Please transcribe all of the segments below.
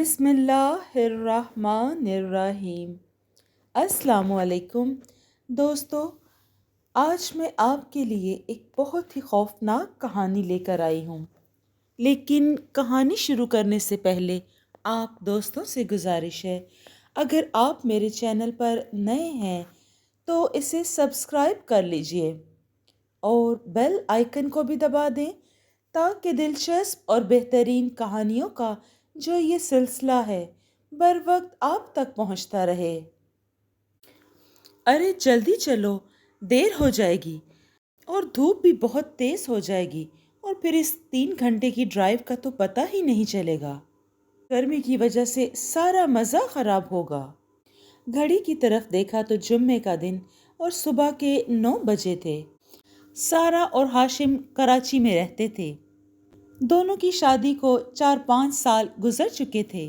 بسم اللہ الرحمن الرحیم۔ السلام علیکم دوستو، آج میں آپ کے لیے ایک بہت ہی خوفناک کہانی لے کر آئی ہوں، لیکن کہانی شروع کرنے سے پہلے آپ دوستوں سے گزارش ہے، اگر آپ میرے چینل پر نئے ہیں تو اسے سبسکرائب کر لیجئے اور بیل آئیکن کو بھی دبا دیں تاکہ دلچسپ اور بہترین کہانیوں کا جو یہ سلسلہ ہے بر وقت آپ تک پہنچتا رہے۔ ارے جلدی چلو، دیر ہو جائے گی اور دھوپ بھی بہت تیز ہو جائے گی اور پھر اس 3 گھنٹے کی ڈرائیو کا تو پتہ ہی نہیں چلے گا۔ گرمی کی وجہ سے سارا مزہ خراب ہوگا۔ گھڑی کی طرف دیکھا تو جمعے کا دن اور صبح کے 9 بجے تھے۔ سارا اور ہاشم کراچی میں رہتے تھے۔ دونوں کی شادی کو 4-5 سال گزر چکے تھے۔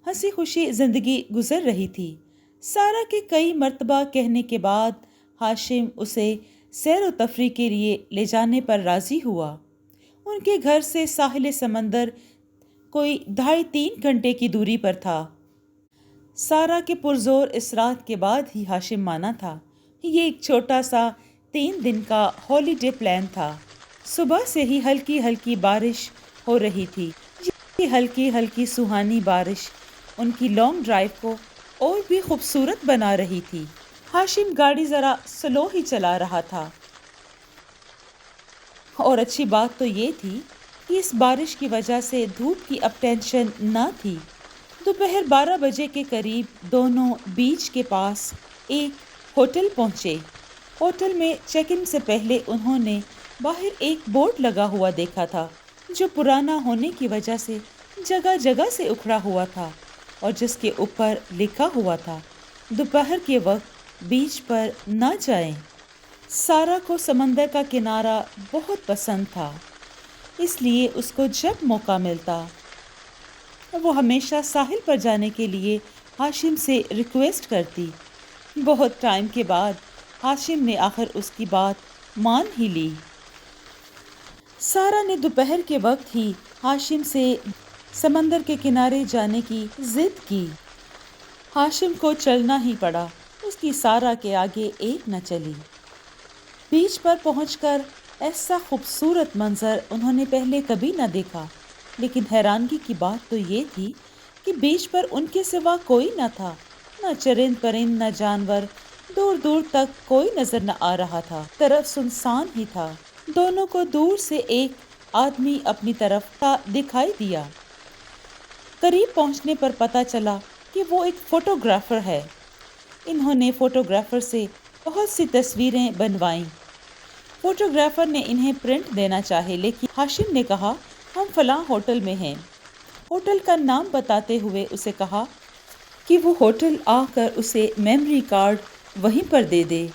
ہنسی خوشی زندگی گزر رہی تھی۔ سارا کے کئی مرتبہ کہنے کے بعد ہاشم اسے سیر و تفریح کے لیے لے جانے پر راضی ہوا۔ ان کے گھر سے ساحل سمندر کوئی 2.5-3 گھنٹے کی دوری پر تھا۔ سارا کے پرزور اصرار کے بعد ہی ہاشم مانا تھا۔ یہ ایک چھوٹا سا 3 دن کا ہالی ڈے پلان تھا۔ صبح سے ہی ہلکی ہلکی بارش ہو رہی تھی۔ یہ ہلکی ہلکی سہانی بارش ان کی لانگ ڈرائیو کو اور بھی خوبصورت بنا رہی تھی۔ ہاشم گاڑی ذرا سلو ہی چلا رہا تھا اور اچھی بات تو یہ تھی کہ اس بارش کی وجہ سے دھوپ کی اب ٹینشن نہ تھی۔ دوپہر 12 بجے کے قریب دونوں بیچ کے پاس ایک ہوٹل پہنچے۔ ہوٹل میں چیک ان سے پہلے انہوں نے باہر ایک بورڈ لگا ہوا دیکھا تھا جو پرانا ہونے کی وجہ سے جگہ جگہ سے اکھڑا ہوا تھا اور جس کے اوپر لکھا ہوا تھا دوپہر کے وقت بیچ پر نہ جائیں۔ سارا کو سمندر کا کنارہ بہت پسند تھا، اس لیے اس کو جب موقع ملتا وہ ہمیشہ ساحل پر جانے کے لیے ہاشم سے ریکویسٹ کرتی۔ بہت ٹائم کے بعد ہاشم نے آخر اس کی بات مان ہی لی۔ سارا نے دوپہر کے وقت ہی ہاشم سے سمندر کے کنارے جانے کی ضد کی۔ ہاشم کو چلنا ہی پڑا، اس کی سارا کے آگے ایک نہ چلی۔ بیچ پر پہنچ کر ایسا خوبصورت منظر انہوں نے پہلے کبھی نہ دیکھا، لیکن حیرانگی کی بات تو یہ تھی کہ بیچ پر ان کے سوا کوئی نہ تھا، نہ چرند پرند نہ جانور، دور دور تک کوئی نظر نہ آ رہا تھا، طرف سنسان ہی تھا۔ دونوں کو دور سے ایک آدمی اپنی طرف دکھائی دیا۔ قریب پہنچنے پر پتہ چلا کہ وہ ایک فوٹوگرافر ہے۔ انہوں نے فوٹوگرافر سے بہت سی تصویریں بنوائیں۔ فوٹوگرافر نے انہیں پرنٹ دینا چاہے، لیکن ہاشم نے کہا ہم فلاں ہوٹل میں ہیں۔ ہوٹل کا نام بتاتے ہوئے اسے کہا کہ وہ ہوٹل آ کر اسے میموری کارڈ وہیں پر دے دے۔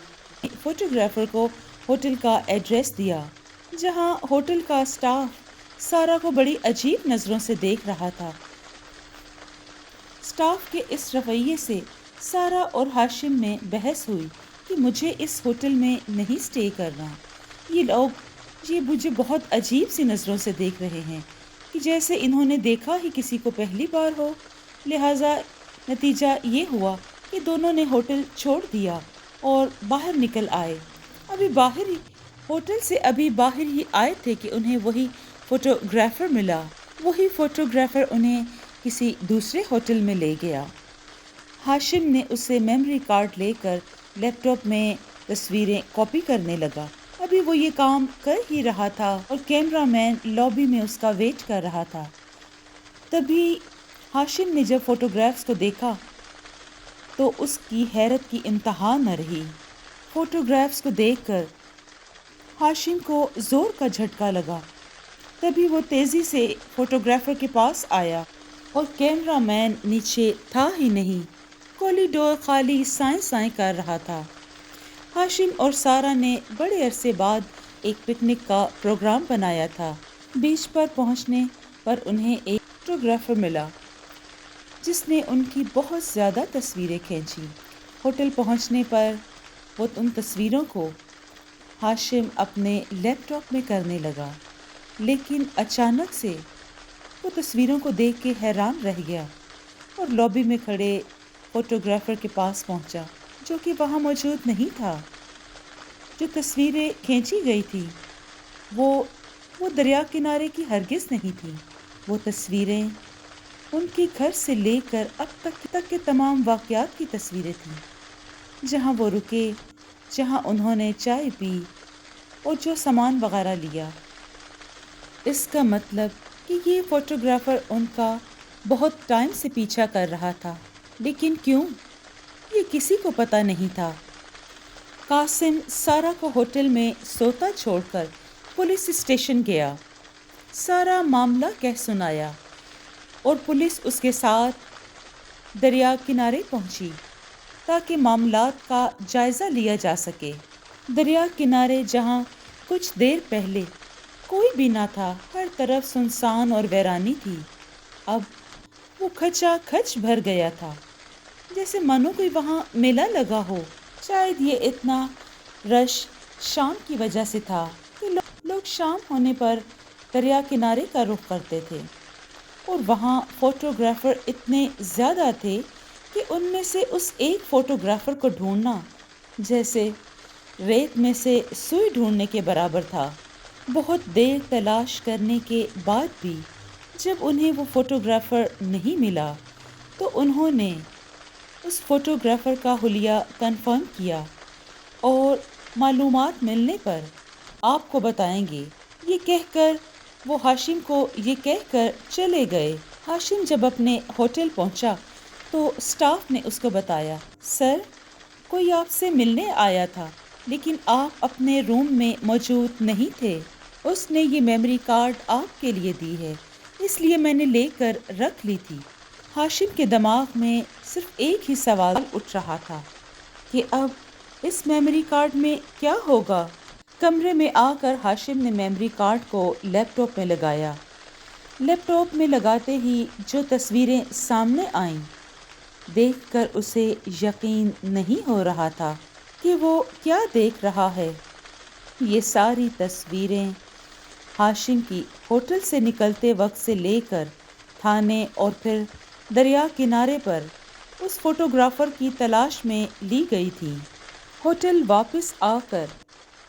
فوٹوگرافر کو ہوٹل کا ایڈریس دیا، جہاں ہوٹل کا سٹاف سارا کو بڑی عجیب نظروں سے دیکھ رہا تھا۔ سٹاف کے اس رویے سے سارا اور ہاشم میں بحث ہوئی کہ مجھے اس ہوٹل میں نہیں سٹے کرنا۔ یہ لوگ مجھے بہت عجیب سی نظروں سے دیکھ رہے ہیں کہ جیسے انہوں نے دیکھا ہی کسی کو پہلی بار ہو۔ لہٰذا نتیجہ یہ ہوا کہ دونوں نے ہوٹل چھوڑ دیا اور باہر نکل آئے۔ ہوٹل سے ابھی باہر ہی آئے تھے کہ انہیں وہی فوٹوگرافر ملا۔ وہی فوٹوگرافر انہیں کسی دوسرے ہوٹل میں لے گیا۔ ہاشم نے اسے میموری کارڈ لے کر لیپ ٹاپ میں تصویریں کاپی کرنے لگا۔ ابھی وہ یہ کام کر ہی رہا تھا اور کیمرہ مین لابی میں اس کا ویٹ کر رہا تھا۔ تبھی ہاشم نے جب فوٹوگرافز کو دیکھا تو اس کی حیرت کی انتہا نہ رہی۔ فوٹوگرافز کو دیکھ کر ہاشم کو زور کا جھٹکا لگا۔ تبھی وہ تیزی سے فوٹوگرافر کے پاس آیا اور کیمرہ مین نیچے تھا ہی نہیں، کوریڈور خالی سائیں سائیں کر رہا تھا۔ ہاشم اور سارا نے بڑے عرصے بعد ایک پکنک کا پروگرام بنایا تھا۔ بیچ پر پہنچنے پر انہیں ایک فوٹوگرافر ملا جس نے ان کی بہت زیادہ تصویریں کھینچی۔ ہوٹل پہنچنے پر وہ ان تصویروں کو ہاشم اپنے لیپ ٹاپ میں کرنے لگا، لیکن اچانک سے وہ تصویروں کو دیکھ کے حیران رہ گیا۔ اور لابی میں کھڑے فوٹوگرافر کے پاس پہنچا جو کہ وہاں موجود نہیں تھا۔ جو تصویریں کھینچی گئی تھی وہ دریا کنارے کی ہرگز نہیں تھی۔ وہ تصویریں ان کے گھر سے لے کر اب تک کے تمام واقعات کی تصویریں تھیں، جہاں وہ رکے، جہاں انہوں نے چائے پی اور جو سامان وغیرہ لیا۔ اس کا مطلب کہ یہ فوٹوگرافر ان کا بہت ٹائم سے پیچھا کر رہا تھا، لیکن کیوں، یہ کسی کو پتہ نہیں تھا۔ قاسم سارا کو ہوٹل میں سوتا چھوڑ کر پولیس اسٹیشن گیا، سارا معاملہ کہہ سنایا اور پولیس اس کے ساتھ دریا کنارے پہنچی تاکہ معاملات کا جائزہ لیا جا سکے۔ دریا کنارے جہاں کچھ دیر پہلے کوئی بھی نہ تھا، ہر طرف سنسان اور ویرانی تھی، اب وہ کھچا کھچ بھر گیا تھا، جیسے مانو کوئی وہاں میلہ لگا ہو۔ شاید یہ اتنا رش شام کی وجہ سے تھا کہ لوگ شام ہونے پر دریا کنارے کا رخ کرتے تھے، اور وہاں فوٹوگرافر اتنے زیادہ تھے کہ ان میں سے اس ایک فوٹوگرافر کو ڈھونڈنا جیسے ریت میں سے سوئی ڈھونڈنے کے برابر تھا۔ بہت دیر تلاش کرنے کے بعد بھی جب انہیں وہ فوٹوگرافر نہیں ملا تو انہوں نے اس فوٹوگرافر کا حلیہ کنفرم کیا اور معلومات ملنے پر آپ کو بتائیں گے، یہ کہہ کر وہ ہاشم کو یہ کہہ کر چلے گئے۔ ہاشم جب اپنے ہوٹل پہنچا تو سٹاف نے اس کو بتایا، سر، کوئی آپ سے ملنے آیا تھا لیکن آپ اپنے روم میں موجود نہیں تھے۔ اس نے یہ میموری کارڈ آپ کے لیے دی ہے، اس لیے میں نے لے کر رکھ لی تھی۔ ہاشم کے دماغ میں صرف ایک ہی سوال اٹھ رہا تھا کہ اب اس میموری کارڈ میں کیا ہوگا۔ کمرے میں آ کر ہاشم نے میموری کارڈ کو لیپ ٹاپ میں لگایا۔ لیپ ٹاپ میں لگاتے ہی جو تصویریں سامنے آئیں، دیکھ کر اسے یقین نہیں ہو رہا تھا کہ وہ کیا دیکھ رہا ہے۔ یہ ساری تصویریں ہاشم کی ہوٹل سے نکلتے وقت سے لے کر تھانے اور پھر دریا کنارے پر اس فوٹوگرافر کی تلاش میں لی گئی تھی۔ ہوٹل واپس آ کر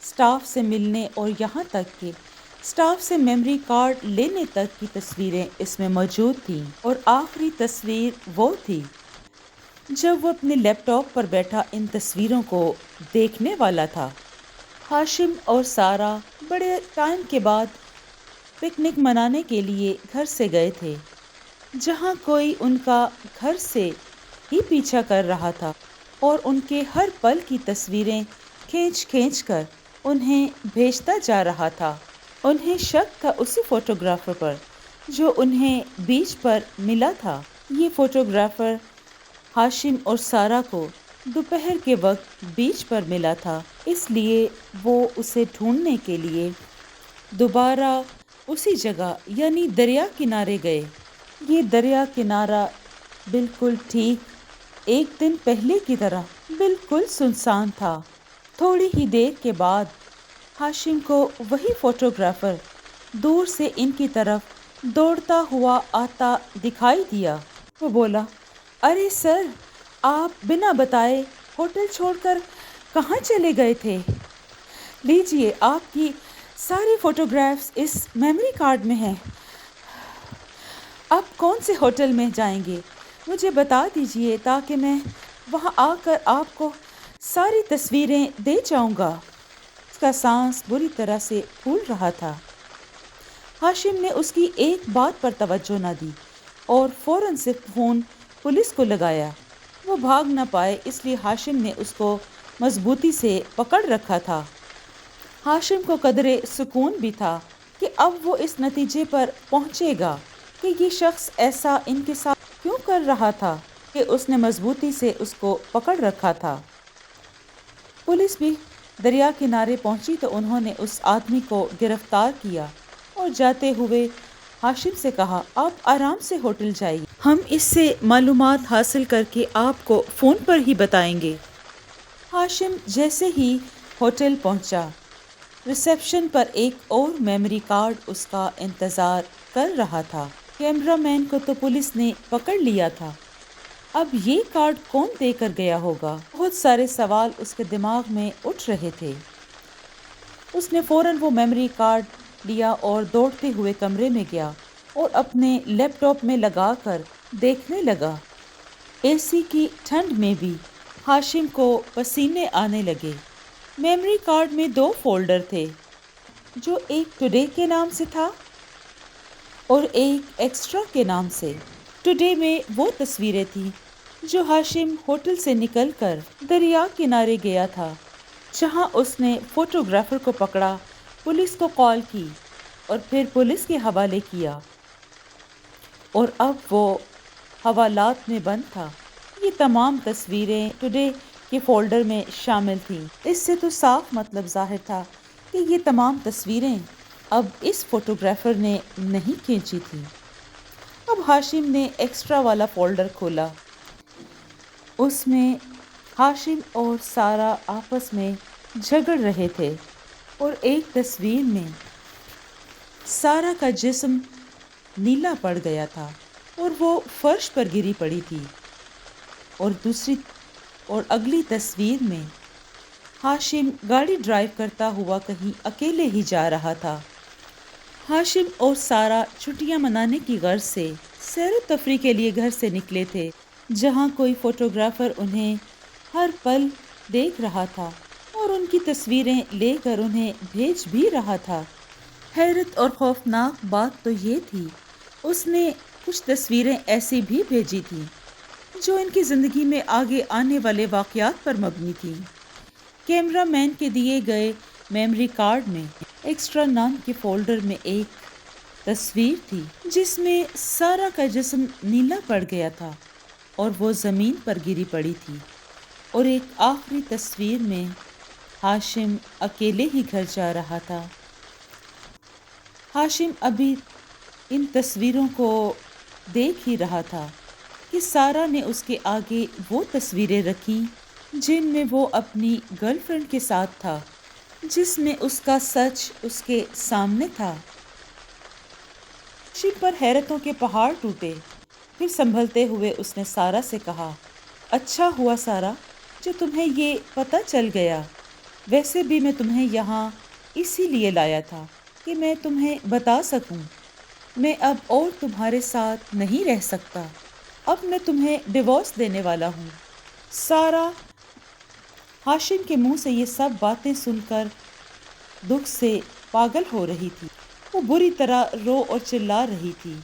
سٹاف سے ملنے اور یہاں تک کہ سٹاف سے میموری کارڈ لینے تک کی تصویریں اس میں موجود تھیں، اور آخری تصویر وہ تھی جب وہ اپنے لیپ ٹاپ پر بیٹھا ان تصویروں کو دیکھنے والا تھا۔ ہاشم اور سارا بڑے ٹائم کے بعد پکنک منانے کے لیے گھر سے گئے تھے، جہاں کوئی ان کا گھر سے ہی پیچھا کر رہا تھا اور ان کے ہر پل کی تصویریں کھینچ کھینچ کر انہیں بھیجتا جا رہا تھا۔ انہیں شک تھا اسی فوٹوگرافر پر جو انہیں بیچ پر ملا تھا۔ یہ فوٹوگرافر ہاشم اور سارا کو دوپہر کے وقت بیچ پر ملا تھا، اس لیے وہ اسے ڈھونڈنے کے لیے دوبارہ اسی جگہ یعنی دریا کنارے گئے۔ یہ دریا کنارہ بالکل ٹھیک ایک دن پہلے کی طرح بالکل سنسان تھا۔ تھوڑی ہی دیر کے بعد ہاشم کو وہی فوٹوگرافر دور سے ان کی طرف دوڑتا ہوا آتا دکھائی دیا۔ وہ بولا، ارے سر، آپ بنا بتائے ہوٹل چھوڑ کر کہاں چلے گئے تھے؟ لیجئے، آپ کی ساری فوٹوگرافز اس میموری کارڈ میں ہیں۔ آپ کون سے ہوٹل میں جائیں گے مجھے بتا دیجئے تاکہ میں وہاں آ کر آپ کو ساری تصویریں دے جاؤں گا۔ اس کا سانس بری طرح سے پھول رہا تھا۔ ہاشم نے اس کی ایک بات پر توجہ نہ دی اور فوراً سے فون پولیس کو لگایا۔ وہ بھاگ نہ پائے اس لیے ہاشم نے اس کو مضبوطی سے پکڑ رکھا تھا۔ ہاشم کو قدرے سکون بھی تھا کہ اب وہ اس نتیجے پر پہنچے گا کہ یہ شخص ایسا ان کے ساتھ کیوں کر رہا تھا کہ اس نے مضبوطی سے اس کو پکڑ رکھا تھا۔ پولیس بھی دریا کنارے پہنچی تو انہوں نے اس آدمی کو گرفتار کیا اور جاتے ہوئے ہاشم سے کہا، آپ آرام سے ہوٹل جائیے، ہم اس سے معلومات حاصل کر کے آپ کو فون پر ہی بتائیں گے۔ ہاشم جیسے ہی ہوٹل پہنچا، ریسیپشن پر ایک اور میموری کارڈ اس کا انتظار کر رہا تھا۔ کیمرہ مین کو تو پولیس نے پکڑ لیا تھا، اب یہ کارڈ کون دے کر گیا ہوگا؟ بہت سارے سوال اس کے دماغ میں اٹھ رہے تھے۔ اس نے فوراً وہ میموری کارڈ لیا اور دوڑتے ہوئے کمرے میں گیا اور اپنے لیپ ٹاپ میں لگا کر دیکھنے لگا۔ اے سی کی ٹھنڈ میں بھی ہاشم کو پسینے آنے لگے۔ میموری کارڈ میں 2 فولڈر تھے، جو ایک ٹوڈے کے نام سے تھا اور ایک ایکسٹرا کے نام سے۔ ٹوڈے میں وہ تصویریں تھیں جو ہاشم ہوٹل سے نکل کر دریا کنارے گیا تھا، جہاں اس نے فوٹوگرافر کو پکڑا، پولیس کو کال کی اور پھر پولیس کے حوالے کیا، اور اب وہ حوالات میں بند تھا۔ یہ تمام تصویریں ٹوڈے کے فولڈر میں شامل تھیں۔ اس سے تو صاف مطلب ظاہر تھا کہ یہ تمام تصویریں اب اس فوٹوگرافر نے نہیں کھینچی تھیں۔ اب ہاشم نے ایکسٹرا والا فولڈر کھولا۔ اس میں ہاشم اور سارا آپس میں جھگڑ رہے تھے، اور ایک تصویر میں سارا کا جسم نیلا پڑ گیا تھا اور وہ فرش پر گری پڑی تھی، اور اگلی تصویر میں ہاشم گاڑی ڈرائیو کرتا ہوا کہیں اکیلے ہی جا رہا تھا۔ ہاشم اور سارا چھٹیاں منانے کی غرض سے سیر و تفریح کے لیے گھر سے نکلے تھے، جہاں کوئی فوٹوگرافر انہیں ہر پل دیکھ رہا تھا اور ان کی تصویریں لے کر انہیں بھیج بھی رہا تھا۔ حیرت اور خوفناک بات تو یہ تھی، اس نے کچھ تصویریں ایسی بھی بھیجی تھیں جو ان کی زندگی میں آگے آنے والے واقعات پر مبنی تھی۔ کیمرہ مین کے دیے گئے میموری کارڈ میں ایکسٹرا نام کے فولڈر میں ایک تصویر تھی جس میں سارا کا جسم نیلا پڑ گیا تھا اور وہ زمین پر گری پڑی تھی، اور ایک آخری تصویر میں ہاشم اکیلے ہی گھر جا رہا تھا۔ ہاشم ابھی ان تصویروں کو دیکھ ہی رہا تھا کہ سارا نے اس کے آگے وہ تصویریں رکھیں جن میں وہ اپنی گرل فرینڈ کے ساتھ تھا، جس میں اس کا سچ اس کے سامنے تھا۔ ہاشم پر حیرتوں کے پہاڑ ٹوٹے۔ پھر سنبھلتے ہوئے اس نے سارا سے کہا، اچھا ہوا سارا جو تمہیں یہ پتہ چل گیا، ویسے بھی میں تمہیں یہاں اسی لیے لایا تھا کہ میں تمہیں بتا سکوں، میں اب اور تمہارے ساتھ نہیں رہ سکتا، اب میں تمہیں ڈیورس دینے والا ہوں۔ سارا ہاشم کے منہ سے یہ سب باتیں سن کر دکھ سے پاگل ہو رہی تھی۔ وہ بری طرح رو اور چلا رہی تھی۔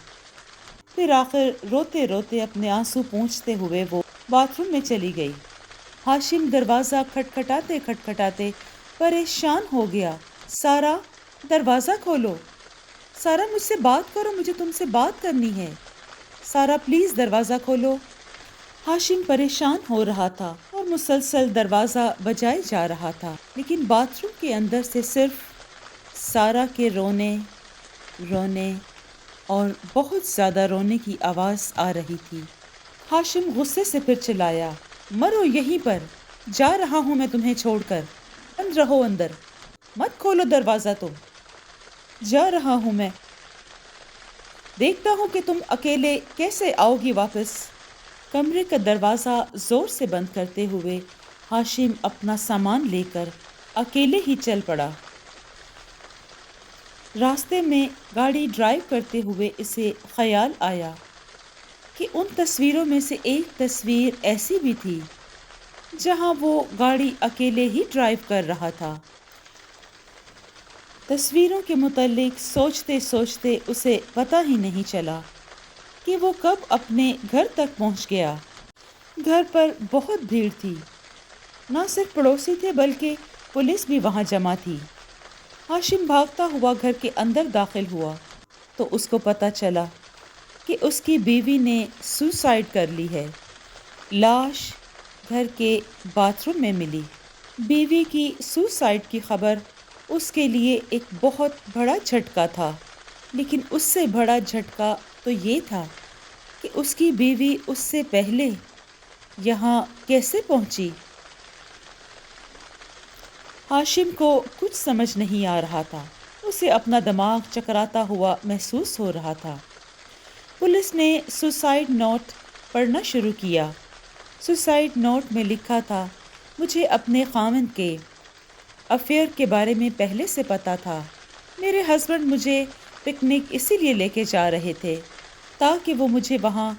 پھر آخر روتے روتے اپنے آنسو پونچھتے ہوئے وہ باتھ روم میں چلی گئی۔ ہاشم دروازہ کھٹکھٹاتے کھٹکھٹاتے پریشان ہو گیا۔ سارا، دروازہ کھولو، سارا مجھ سے بات کرو، مجھے تم سے بات کرنی ہے، سارا پلیز دروازہ کھولو۔ ہاشم پریشان ہو رہا تھا اور مسلسل دروازہ بجائے جا رہا تھا، لیکن باتھ روم کے اندر سے صرف سارا کے رونے اور بہت زیادہ رونے کی آواز آ رہی تھی۔ ہاشم غصے سے پھر چلایا، مرو یہیں پر، جا رہا ہوں میں تمہیں چھوڑ کر، بند رہو اندر، مت کھولو دروازہ، تم، جا رہا ہوں میں، دیکھتا ہوں کہ تم اکیلے کیسے آؤ گی واپس۔ کمرے کا دروازہ زور سے بند کرتے ہوئے ہاشم اپنا سامان لے کر اکیلے ہی چل پڑا۔ راستے میں گاڑی ڈرائیو کرتے ہوئے اسے خیال آیا کہ ان تصویروں میں سے ایک تصویر ایسی بھی تھی جہاں وہ گاڑی اکیلے ہی ڈرائیو کر رہا تھا۔ تصویروں کے متعلق سوچتے سوچتے اسے پتہ ہی نہیں چلا کہ وہ کب اپنے گھر تک پہنچ گیا۔ گھر پر بہت بھیڑ تھی، نہ صرف پڑوسی تھے بلکہ پولیس بھی وہاں جمع تھی۔ ہاشم بھاگتا ہوا گھر کے اندر داخل ہوا تو اس کو پتہ چلا کہ اس کی بیوی نے سوسائیڈ کر لی ہے۔ لاش گھر کے باتھ روم میں ملی۔ بیوی کی سوسائیڈ کی خبر اس کے لیے ایک بہت بڑا جھٹکا تھا، لیکن اس سے بڑا جھٹکا تو یہ تھا کہ اس کی بیوی اس سے پہلے یہاں کیسے پہنچی۔ ہاشم کو کچھ سمجھ نہیں آ رہا تھا، اسے اپنا دماغ چکراتا ہوا محسوس ہو رہا تھا۔ پولیس نے سوسائیڈ نوٹ پڑھنا شروع کیا۔ سوسائڈ نوٹ میں لکھا تھا، مجھے اپنے خاوند کے افیئر کے بارے میں پہلے سے پتا تھا۔ میرے ہسبینڈ مجھے پکنک اسی لیے لے کے جا رہے تھے تاکہ وہ مجھے وہاں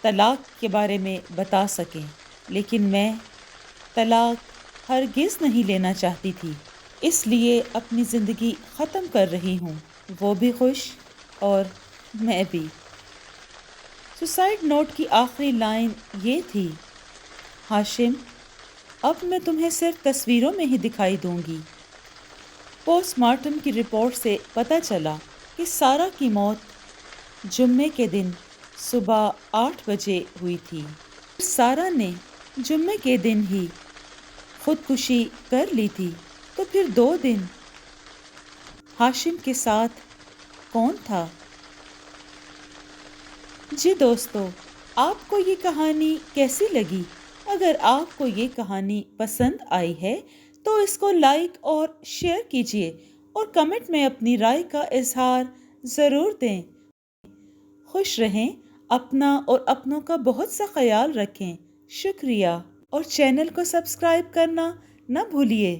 طلاق کے بارے میں بتا سکیں، لیکن میں طلاق ہرگز نہیں لینا چاہتی تھی، اس لیے اپنی زندگی ختم کر رہی ہوں، وہ بھی خوش اور میں بھی۔ سوسائڈ نوٹ کی آخری لائن یہ تھی، ہاشم اب میں تمہیں صرف تصویروں میں ہی دکھائی دوں گی۔ پوسٹ مارٹم کی رپورٹ سے پتہ چلا کہ سارہ کی موت جمعے کے دن صبح 8 بجے ہوئی تھی۔ سارہ نے جمعے کے دن ہی خودکشی کر لی تھی، تو پھر 2 دن ہاشم کے ساتھ کون تھا؟ جی دوستو، آپ کو یہ کہانی کیسی لگی؟ اگر آپ کو یہ کہانی پسند آئی ہے تو اس کو لائک اور شیئر کیجیے اور کمنٹ میں اپنی رائے کا اظہار ضرور دیں۔ خوش رہیں، اپنا اور اپنوں کا بہت سا خیال رکھیں۔ شکریہ اور چینل کو سبسکرائب کرنا نہ بھولیے۔